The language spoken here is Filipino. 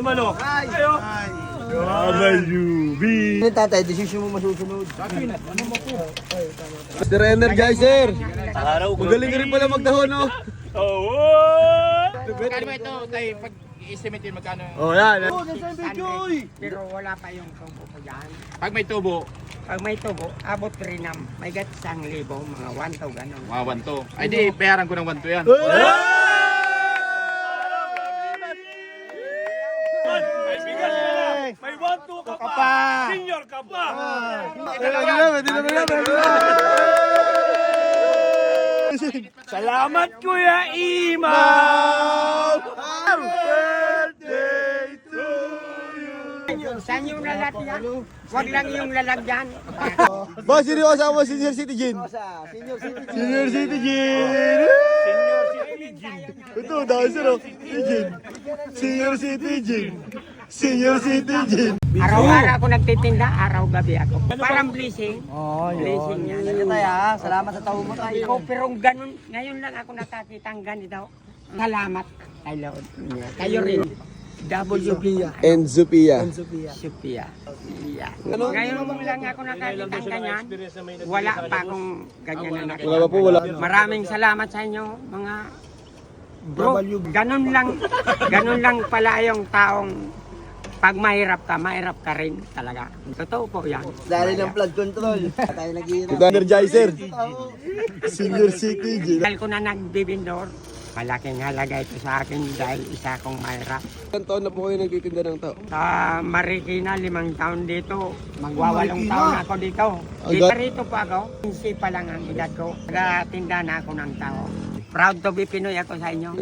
Manok. Ayo. Amayubi. Ano tatay, desisyon mo masusunod. Mr. Energizer! Magaling ka rin pala magdahon, no? Oo. Magkano ba ito? Tayo, pag-estimate yun, magkano? Oh, yan. Pero wala pa yung tubo ko dyan. Pag may tubo, Pag may tubo, abot rin ng may gat 1,000, mga 1,000 ganun. mga 1 to. Ay di, bayaran ko ng 1 to yan. Kaibigan mo na. May 1-2 ka pa. Senior ka pa. Salamat Kuya Imaw. Saan yung lalagyan? Huwag lang yung lalagyan. Boss, seryoso mo, Senior Citizen. Senior citizen. Senior Citizen! Ito, dahil sir, oh. Citizen. Senior Citizen. Senior Citizen. Araw-araw ako nagtitinda, araw-gabi ako. Parang blessing. Blessing yan. Sige tayo ha, salamat sa tao mo tayo. Ako, pero ganun, ngayon lang ako nakakita ng ganito. Salamat kay Lord. Kayo rin. WP. And Zupia. Sophia. Yeah. Ngayon lang ako nakakita ng ganyan. Wala pa akong ganyan na nakita. Wala pa po, wala. Maraming salamat sa inyo, mga bro. Ganun lang pala yung taong pag mahirap ka rin talaga. Totoo po yan. Dahil ng flood control. Tayo nag-iirap. Ito, Energizer. Senior Citizen. Dahil ko na nagbibindor, malaking halaga ito sa akin dahil isa akong mahirap. Ilang taon na po kayo nagtitinda ng tao? Sa Marikina, 5 taon dito. Magwawalong taon na ako dito. Agad? Rito pa ako. 15 pa lang ang edad ko. Nagatinda na ako ng tao. Proud to be Pinoy ako sa inyo.